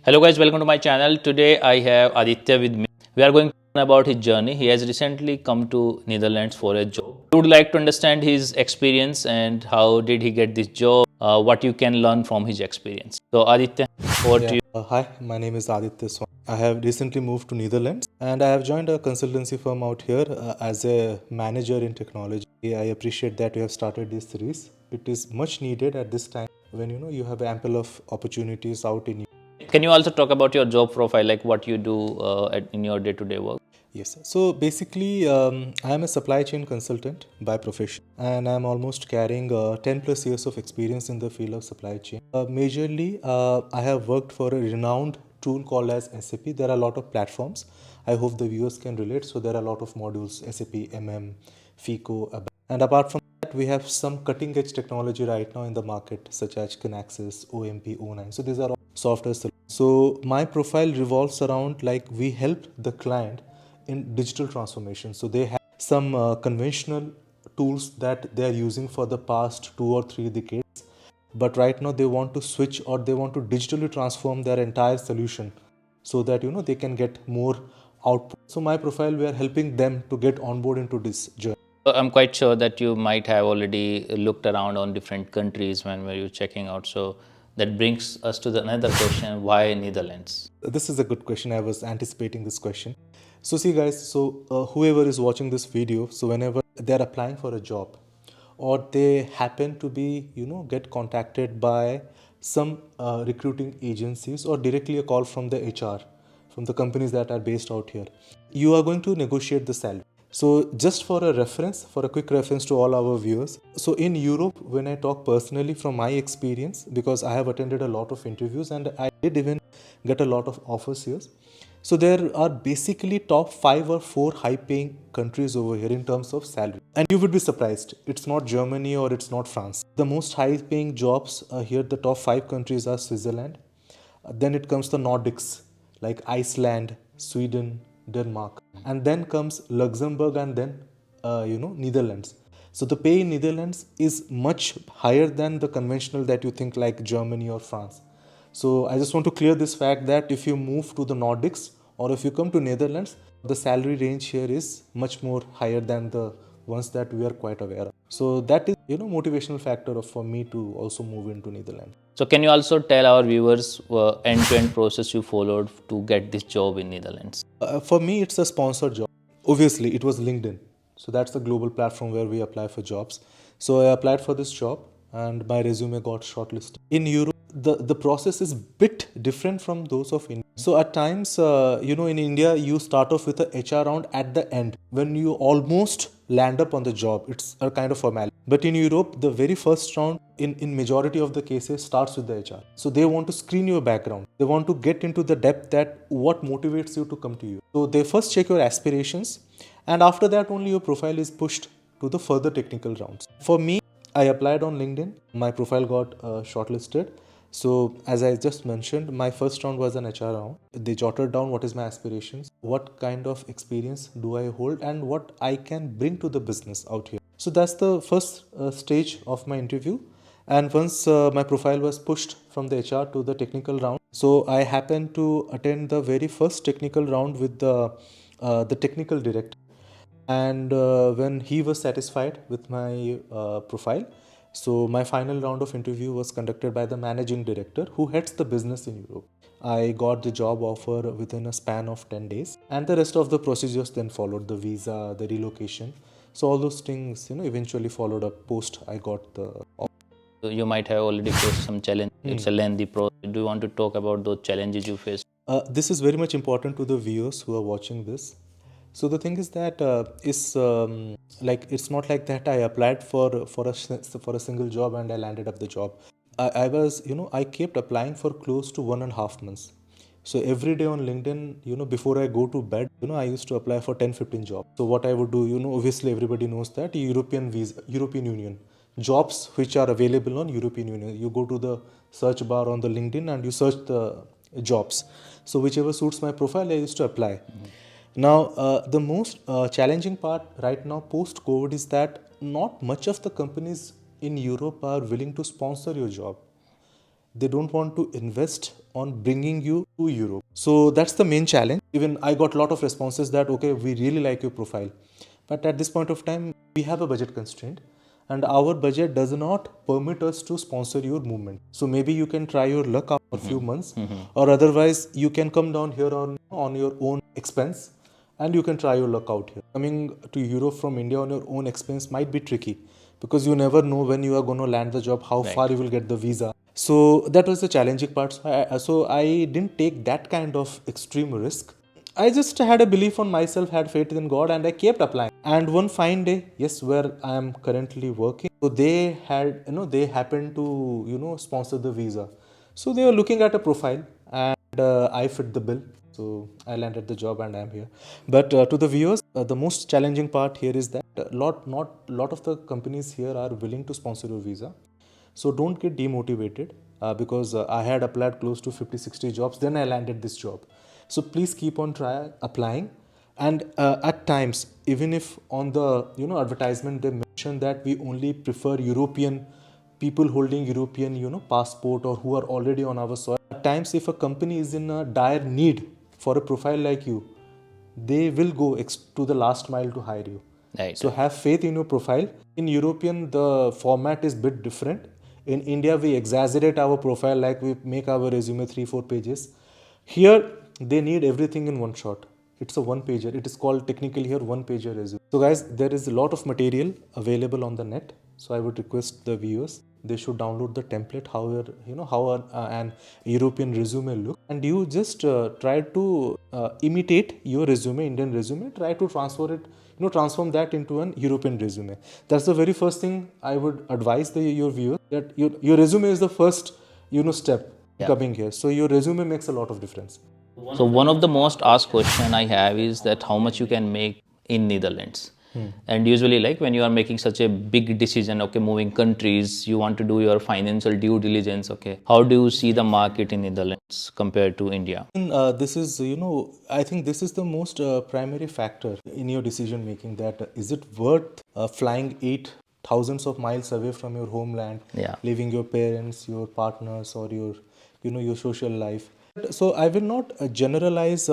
Hello guys, welcome to my channel. Today I have Aditya with me. We are going to learn about his journey. He has recently come to Netherlands for a job. We would like to understand his experience and how did he get this job, what you can learn from his experience. So Aditya, over to you. Hi, my name is Aditya. I have recently moved to Netherlands and I have joined a consultancy firm out here as a manager in technology. I appreciate that you have started this series. It is much needed at this time when you have ample of opportunities out in. Can you also talk about your job profile, like what you do in your day-to-day work? Yes, so basically, I am a supply chain consultant by profession, and I'm almost carrying 10 plus years of experience in the field of supply chain. Majorly, I have worked for a renowned tool called as SAP. There are a lot of platforms. I hope the viewers can relate. So there are a lot of modules: SAP, MM, FICO, and apart from that, we have some cutting edge technology right now in the market, such as Kinaxis, OMP, O9. So these are all software solutions. So my profile revolves around like we help the client in digital transformation. So they have some conventional tools that they are using for the past 2 or 3 decades, but right now they want to switch or they want to digitally transform their entire solution so that they can get more output. So my profile, we are helping them to get on board into this journey. I'm quite sure that you might have already looked around on different countries when were you checking out. So that brings us to another question: why Netherlands? This is a good question. I was anticipating this question. So see guys, so whoever is watching this video, so whenever they're applying for a job or they happen to be, get contacted by some recruiting agencies or directly a call from the HR, from the companies that are based out here, you are going to negotiate the salary. So just for a reference, for a quick reference to all our viewers. So in Europe, when I talk personally from my experience, because I have attended a lot of interviews and I did even get a lot of offers here. So there are basically top 5 or 4 high paying countries over here in terms of salary. And you would be surprised. It's not Germany or it's not France. The most high paying jobs here, the top 5 countries are Switzerland. Then it comes the Nordics like Iceland, Sweden, Denmark. And then comes Luxembourg and then, Netherlands. So the pay in Netherlands is much higher than the conventional that you think like Germany or France. So I just want to clear this fact that if you move to the Nordics or if you come to Netherlands, the salary range here is much more higher than the ones that we are quite aware of. So that is, motivational factor for me to also move into Netherlands. So can you also tell our viewers end-to-end process you followed to get this job in Netherlands? For me, it's a sponsored job. Obviously, it was LinkedIn. So that's the global platform where we apply for jobs. So I applied for this job and my resume got shortlisted. In Europe, the process is bit different from those of India. So at times, in India, you start off with a HR round at the end when you almost land up on the job. It's a kind of formality. But in Europe, the very first round in majority of the cases starts with the HR. So they want to screen your background. They want to get into the depth that what motivates you to come to you. So they first check your aspirations and after that only your profile is pushed to the further technical rounds. For me, I applied on LinkedIn. My profile got shortlisted. So as I just mentioned, my first round was an HR round. They jotted down what is my aspirations, what kind of experience do I hold and what I can bring to the business out here. So that's the first stage of my interview. And once my profile was pushed from the HR to the technical round, so I happened to attend the very first technical round with the technical director. And when he was satisfied with my profile, so my final round of interview was conducted by the managing director who heads the business in Europe. I got the job offer within a span of 10 days and the rest of the procedures then followed: the visa, the relocation. So all those things, eventually followed up post I got the offer. You might have already faced some challenge. It's a lengthy process. Do you want to talk about those challenges you faced? This is very much important to the viewers who are watching this. So the thing is that like it's not like that I applied for a single job and I landed up the job. I was I kept applying for close to 1.5 months. So every day on LinkedIn, before I go to bed, I used to apply for 10-15 jobs. So what I would do, obviously everybody knows that European Union jobs which are available on European Union. You go to the search bar on the LinkedIn and you search the jobs. So whichever suits my profile, I used to apply. Now, the most challenging part right now post COVID is that not much of the companies in Europe are willing to sponsor your job. They don't want to invest on bringing you to Europe. So that's the main challenge. Even I got a lot of responses that, okay, we really like your profile. But at this point of time, we have a budget constraint and our budget does not permit us to sponsor your movement. So maybe you can try your luck out for a few months, or otherwise you can come down here on your own expense and you can try your luck out here. Coming to Europe from India on your own expense might be tricky because you never know when you are going to land the job, how far you will get the visa. So that was the challenging part. So I didn't take that kind of extreme risk. I just had a belief on myself, had faith in God, and I kept applying. And one fine day, yes, where I am currently working, so they had, they happened to, sponsor the visa. So they were looking at a profile, and I fit the bill. So I landed the job, and I'm here. But to the viewers, the most challenging part here is that lot of the companies here are willing to sponsor your visa. So don't get demotivated because I had applied close to 50-60 jobs, then I landed this job. So please keep on applying. And at times, even if on the advertisement they mention that we only prefer European people holding European passport or who are already on our soil, at times if a company is in a dire need for a profile like you, they will go to the last mile to hire you. Right. So have faith in your profile. In European, the format is bit different. In India, we exaggerate our profile, like we make our resume 3-4 pages. Here, they need everything in one shot. It's a one pager. It is called technically here one pager resume. So guys, there is a lot of material available on the net. So I would request the viewers, they should download the template how an European resume look, and you just try to imitate your resume, Indian resume. Try to transform that into an European resume. That's the very first thing I would advise your viewers, that your resume is the first step coming here. So your resume makes a lot of difference. So one of the most asked question I have is that how much you can make in Netherlands. And usually, like when you are making such a big decision, okay, moving countries, you want to do your financial due diligence, okay. How do you see the market in Netherlands compared to India? This is, I think this is the most primary factor in your decision making, that is it worth flying thousands of miles away from your homeland, Yeah. leaving your parents, your partners, or your social life. So I will not generalize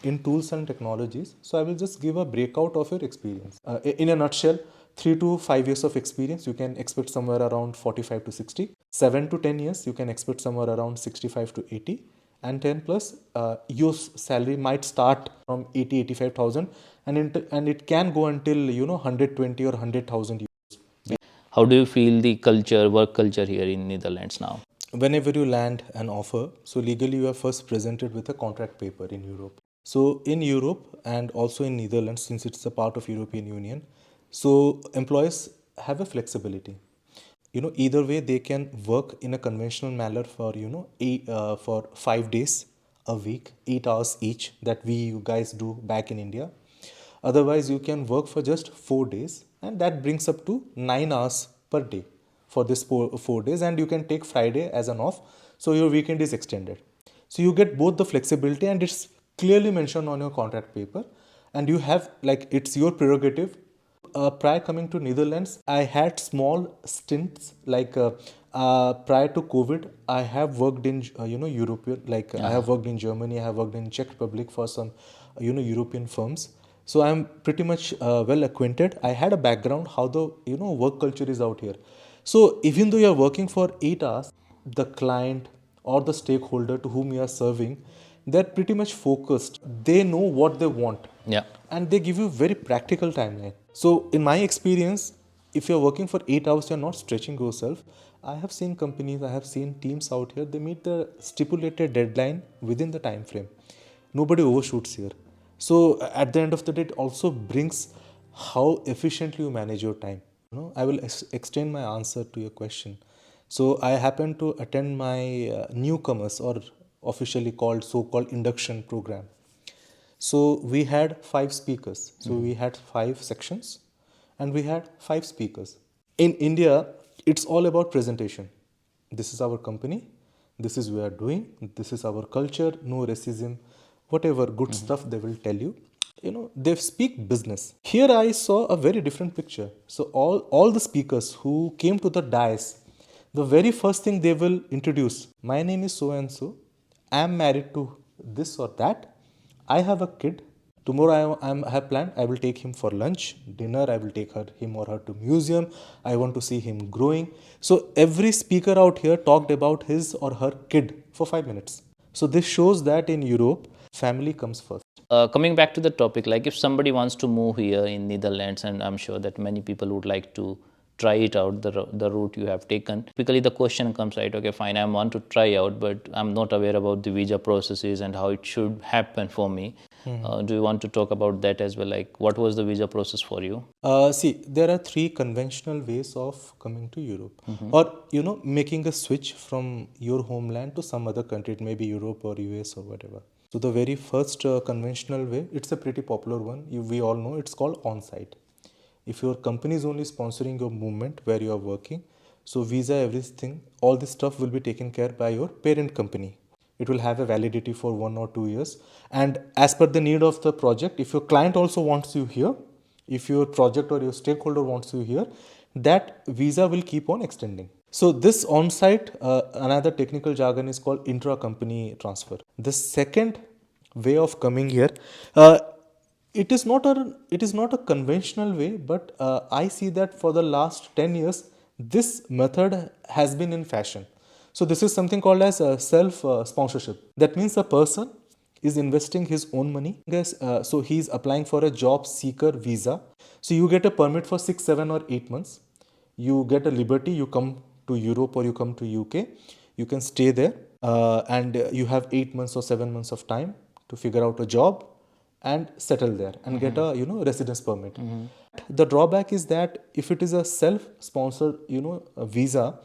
in tools and technologies. So I will just give a breakout of your experience. In a nutshell, 3 to 5 years of experience, you can expect somewhere around 45 to 60. 7 to 10 years, you can expect somewhere around 65 to 80. And 10 plus, your salary might start from 85,000, and it can go until 120 or 100,000 euros. How do you feel the culture, work culture here in Netherlands now? Whenever you land an offer, so legally you are first presented with a contract paper in Europe. So in Europe and also in Netherlands, since it's a part of European Union, so employees have a flexibility. Either way they can work in a conventional manner for for 5 days a week, 8 hours each, that we you guys do back in India. Otherwise you can work for just 4 days, and that brings up to 9 hours per day for this 4 days, and you can take Friday as an off, so your weekend is extended. So you get both the flexibility, and it's clearly mentioned on your contract paper, and you have, like, it's your prerogative. Prior coming to Netherlands, I had small stints, like prior to COVID, I have worked in European, like I have worked in Germany, I have worked in Czech Republic for some European firms. So I'm pretty much well acquainted. I had a background how the work culture is out here. So even though you are working for 8 hours, the client or the stakeholder to whom you are serving, they're pretty much focused. They know what they want. Yeah. And they give you very practical timeline. So in my experience, if you're working for 8 hours, you're not stretching yourself. I have seen companies, I have seen teams out here, they meet the stipulated deadline within the time frame. Nobody overshoots here. So at the end of the day, it also brings how efficiently you manage your time. I will extend my answer to your question. So I happened to attend my newcomers, or officially called so-called induction program. So we had 5 speakers. So we had 5 sections, and we had 5 speakers. In India, it's all about presentation. This is our company. This is what we are doing. This is our culture. No racism. Whatever good stuff they will tell you. They speak business. Here I saw a very different picture. So all the speakers who came to the dais, the very first thing they will introduce, my name is so and so, I'm married to this or that. I have a kid. Tomorrow I have planned I will take him for lunch, dinner. I will take him or her to museum. I want to see him growing. So every speaker out here talked about his or her kid for 5 minutes. So this shows that in Europe, family comes first. Coming back to the topic, like if somebody wants to move here in Netherlands, and I'm sure that many people would like to try it out, the route you have taken. Typically, the question comes, right? Okay, fine, I want to try out, but I'm not aware about the visa processes and how it should happen for me. Do you want to talk about that as well? Like, what was the visa process for you? See, there are three conventional ways of coming to Europe, or making a switch from your homeland to some other country. It may be Europe or US or whatever. So the very first conventional way, it's a pretty popular one. We all know it's called on-site. If your company is only sponsoring your movement where you are working, so visa, everything, all this stuff will be taken care by your parent company. It will have a validity for 1 or 2 years, and as per the need of the project, if your client also wants you here, if your project or your stakeholder wants you here, that visa will keep on extending. So this on-site, another technical jargon is called intra-company transfer. The second way of coming here, it is not a conventional way, but I see that for the last 10 years this method has been in fashion. So this is something called as self sponsorship. That means a person is investing his own money. Yes, so he's applying for a job seeker visa. So you get a permit for 6, 7 or 8 months. You get a liberty, you come to Europe or you come to UK, you can stay there, and you have 8 months or 7 months of time to figure out a job and settle there and get a residence permit. The drawback is that if it is a self sponsored a visa,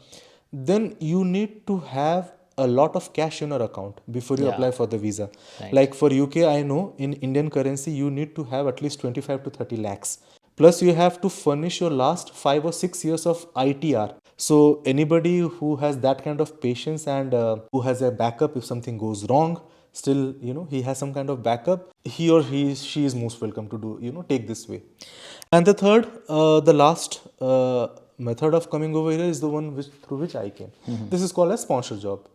then you need to have a lot of cash in your account before you Yeah. apply for the visa. Right. Like for UK, I know in Indian currency you need to have at least 25 to 30 lakhs. Plus you have to furnish your last 5 or 6 years of ITR. So anybody who has that kind of patience and who has a backup if something goes wrong, still he has some kind of backup, he or she is most welcome to do take this way. And the third, the last method of coming over here is the one through which I came. This is called a sponsor job.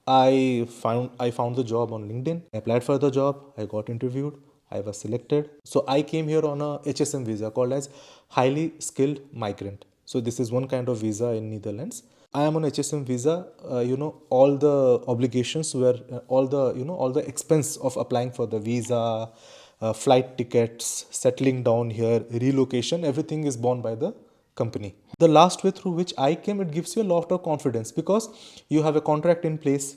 I found the job on LinkedIn. I applied for the job. I got interviewed. I was selected. So I came here on a HSM visa called as highly skilled migrant. So this is one kind of visa in Netherlands. I am on HSM visa. All the obligations were all the expense of applying for the visa, flight tickets, settling down here, relocation, everything is borne by the company. The last way through which I came, it gives you a lot of confidence because you have a contract in place.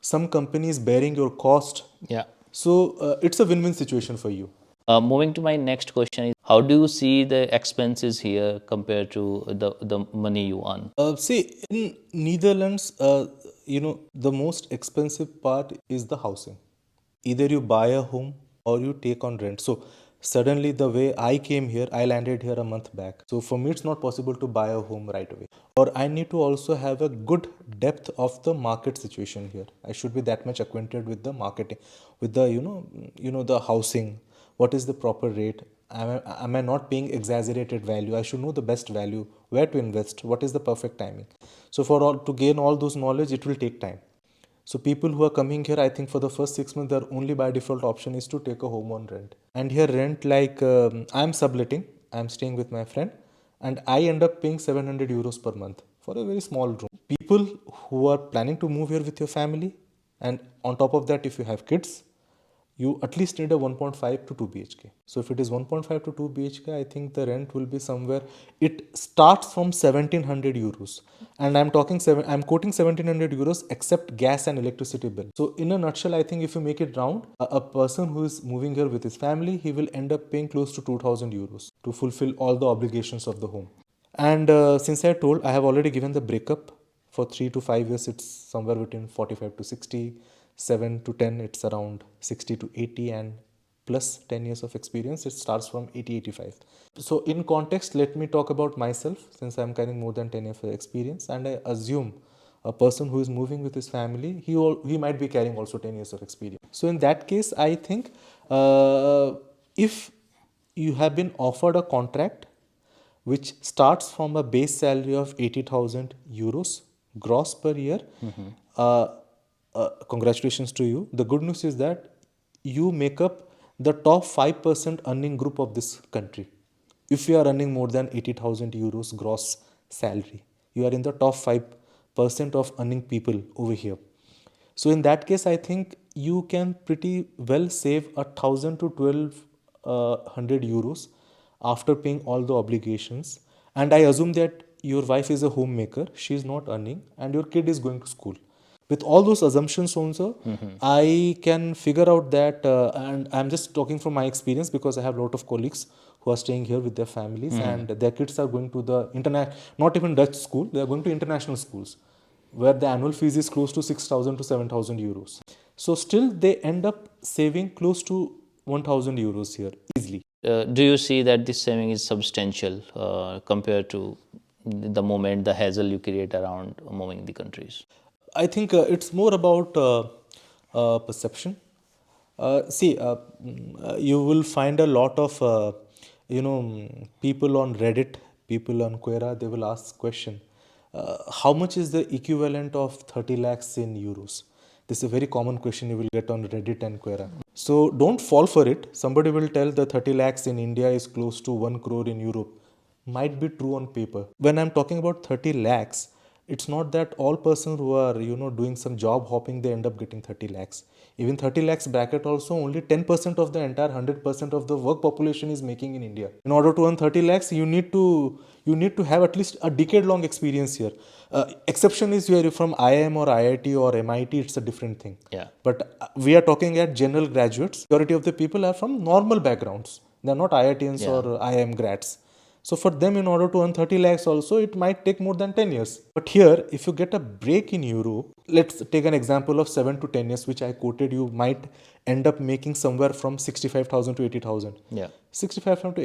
Some company is bearing your cost. Yeah. So it's a win-win situation for you. Moving to my next question is, how do you see the expenses here compared to the money you earn? See, in Netherlands, the most expensive part is the housing. Either you buy a home or you take on rent. So suddenly the way I came here, I landed here a month back. So for me, it's not possible to buy a home right away. Or I need to also have a good depth of the market situation here. I should be that much acquainted with the marketing, with the the housing. What is the proper rate? Am I not paying exaggerated value? I should know the best value, where to invest, what is the perfect timing. So for all to gain all those knowledge, it will take time. So people who are coming here, I think for the first 6 months, their only by default option is to take a home on rent. And here rent, like I'm subletting, I'm staying with my friend, and I end up paying 700 euros per month for a very small room. People who are planning to move here with your family, and on top of that, if you have kids, you at least need a 1.5 to 2 BHK. So if it is 1.5 to 2 BHK, I think the rent will be somewhere. It starts from 1700 euros, and I'm quoting 1700 euros except gas and electricity bill. So in a nutshell, I think if you make it round, a person who is moving here with his family, he will end up paying close to 2000 euros to fulfill all the obligations of the home. And since I told, I have already given the breakup. For 3 to 5 years, it's somewhere between 45 to 60. 7 to 10, it's around 60 to 80, and plus 10 years of experience, it starts from 80, 85. So in context, let me talk about myself, since I'm carrying more than 10 years of experience, and I assume a person who is moving with his family, he might be carrying also 10 years of experience. So in that case, I think if you have been offered a contract which starts from a base salary of 80,000 euros gross per year, congratulations to you. The good news is that you make up the top 5% earning group of this country. If you are earning more than 80,000 euros gross salary, you are in the top 5% of earning people over here. So in that case, I think you can pretty well save 1,000 to 1,200 euros after paying all the obligations. And I assume that your wife is a homemaker, she is not earning, and your kid is going to school. With all those assumptions also, I can figure out that, and I'm just talking from my experience because I have a lot of colleagues who are staying here with their families and their kids are going to the internet, not even Dutch school, they are going to international schools where the annual fees is close to 6,000 to 7,000 euros. So still they end up saving close to 1,000 euros here easily. Do you see that this saving is substantial compared to the moment, the hassle you create around moving the countries? I think it's more about perception. You will find a lot of people on Reddit, people on Quora. They will ask question, how much is the equivalent of 30 lakhs in euros? This is a very common question you will get on Reddit and Quora. So don't fall for it. Somebody will tell the 30 lakhs in India is close to 1 crore in Europe. Might be true on paper. When I'm talking about 30 lakhs, it's not that all persons who are doing some job hopping they end up getting 30 lakhs. Even 30 lakhs bracket also only 10% of the entire 100% of the work population is making in India. In order to earn 30 lakhs, you need to have at least a decade long experience here. Exception is where you're from IIM or IIT or MIT, it's a different thing. Yeah. But we are talking at general graduates. Majority of the people are from normal backgrounds. They're not IITians or IIM grads. So for them, in order to earn 30 lakhs also, it might take more than 10 years. But here, if you get a break in Europe, let's take an example of 7 to 10 years, which I quoted, you might end up making somewhere from 65,000 to 80,000. Yeah. 65,000 to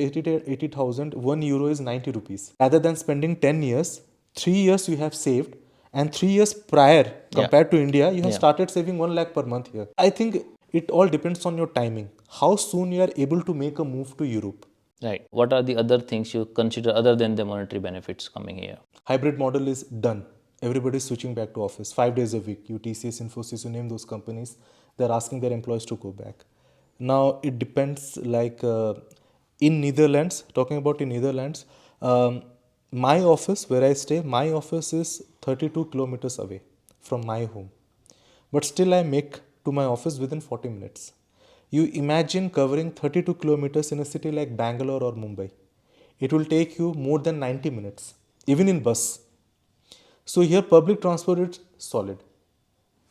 80,000, 1 euro is 90 rupees. Rather than spending 10 years, 3 years you have saved, and 3 years prior, compared to India, you have started saving 1 lakh per month here. I think it all depends on your timing, how soon you are able to make a move to Europe. Right. What are the other things you consider other than the monetary benefits coming here? Hybrid model is done. Everybody is switching back to office 5 days a week. You TCS, Infosys, you name those companies, they're asking their employees to go back. Now it depends. Like in Netherlands, talking about in Netherlands, my office where I stay, my office is 32 kilometers away from my home, but still I make to my office within 40 minutes. You imagine covering 32 kilometers in a city like Bangalore or Mumbai. It will take you more than 90 minutes, even in bus. So here public transport is solid.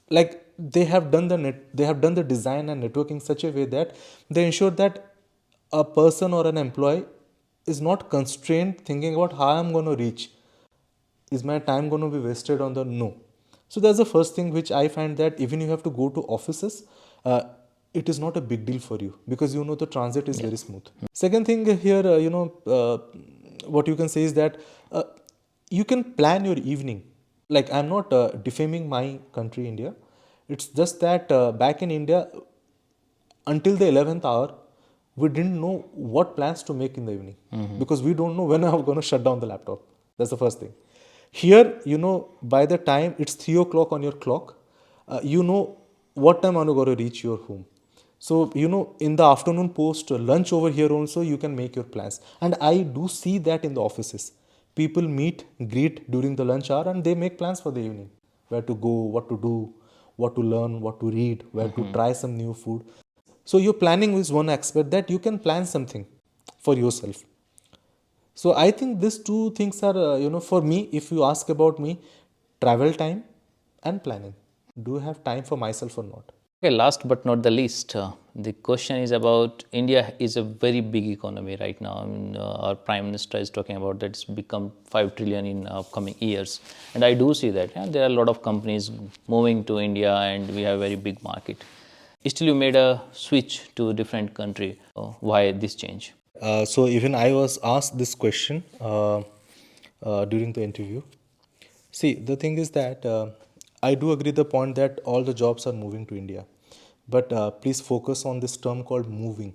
Like they have done the design and networking in such a way that they ensure that a person or an employee is not constrained thinking about how I'm going to reach. Is my time going to be wasted on the no? So that's the first thing which I find, that even you have to go to offices, it is not a big deal for you because the transit is very smooth. Second thing here, what you can say is that you can plan your evening. Like, I'm not defaming my country, India. It's just that back in India, until the 11th hour, we didn't know what plans to make in the evening because we don't know when I'm going to shut down the laptop. That's the first thing. Here, by the time it's 3 o'clock on your clock, you know what time I'm going to reach your home. So, in the afternoon post lunch over here also, you can make your plans. And I do see that in the offices. People meet, greet during the lunch hour, and they make plans for the evening. Where to go, what to do, what to learn, what to read, where to try some new food. So your planning is one aspect that you can plan something for yourself. So I think these two things are, for me, if you ask about me, travel time and planning. Do I have time for myself or not? Okay, last but not the least, the question is about India is a very big economy right now. I mean, our Prime Minister is talking about that it's become 5 trillion in upcoming years. And I do see that there are a lot of companies moving to India and we have a very big market. Still, you made a switch to a different country. Why this change? So even I was asked this question during the interview. See, the thing is that I do agree the point that all the jobs are moving to India. But please focus on this term called moving.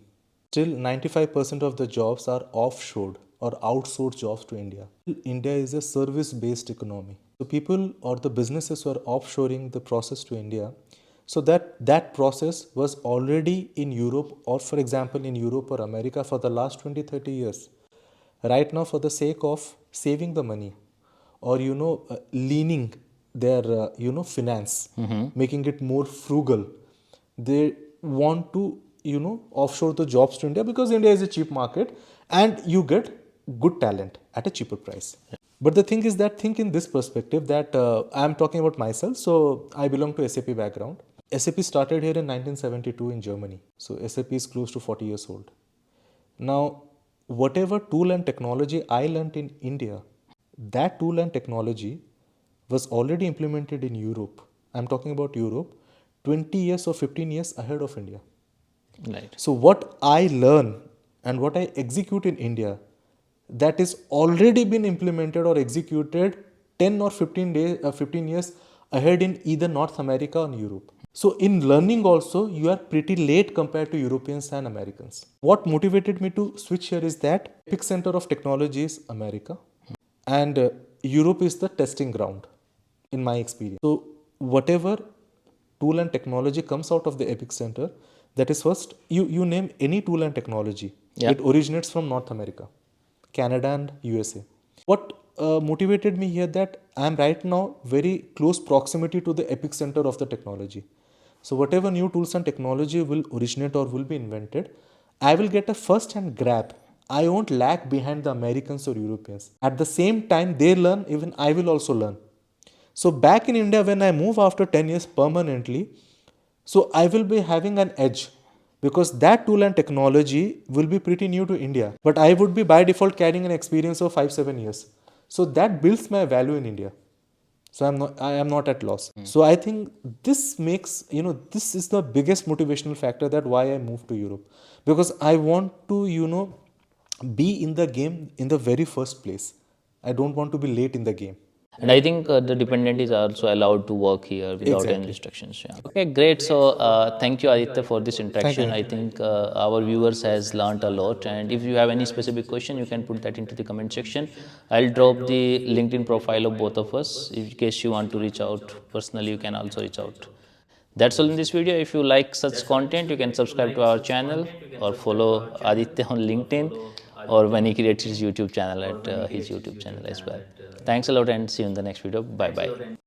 Still, 95% of the jobs are offshored or outsourced jobs to India. India is a service-based economy. So people or the businesses were offshoring the process to India. So that process was already in Europe, or for example in Europe or America, for the last 20, 30 years. Right now, for the sake of saving the money, or leaning their finance, making it more frugal, they want to offshore the jobs to India, because India is a cheap market and you get good talent at a cheaper price. But the thing is that, think in this perspective, that I am talking about myself. So I belong to SAP background. SAP started here in 1972 in Germany. So SAP is close to 40 years old. Now, whatever tool and technology I learnt in India, that tool and technology was already implemented in Europe. I'm talking about Europe, 20 years or 15 years ahead of India. Right. So what I learn and what I execute in India, that is already been implemented or executed 10 or 15 years ahead in either North America or Europe. So in learning also, you are pretty late compared to Europeans and Americans. What motivated me to switch here is that epicenter of technology is America, and Europe is the testing ground in my experience. So whatever tool and technology comes out of the epicenter, that is first, you name any tool and technology, Yeah. it originates from North America, Canada and USA. What motivated me here, that I am right now very close proximity to the epicenter of the technology. So whatever new tools and technology will originate or will be invented, I will get a first hand grab. I won't lag behind the Americans or Europeans. At the same time they learn, even I will also learn. So back in India, when I move after 10 years permanently, so I will be having an edge, because that tool and technology will be pretty new to India. But I would be by default carrying an experience of 5, 7 years. So that builds my value in India. So I am not at loss. So I think this makes, this is the biggest motivational factor, that why I moved to Europe. Because I want to, be in the game in the very first place. I don't want to be late in the game. And I think the dependent is also allowed to work here without any Exactly. restrictions. Yeah. Okay, great. So thank you, Aditya, for this Thank you. interaction. I think our viewers has learned a lot. And if you have any specific question, you can put that into the comment section. I'll drop the LinkedIn profile of both of us. In case you want to reach out personally, you can also reach out. That's all in this video. If you like such content, you can subscribe to our channel or follow Aditya on LinkedIn, or when he creates his YouTube channel at his YouTube channel as well. Thanks a lot and see you in the next video. Bye bye.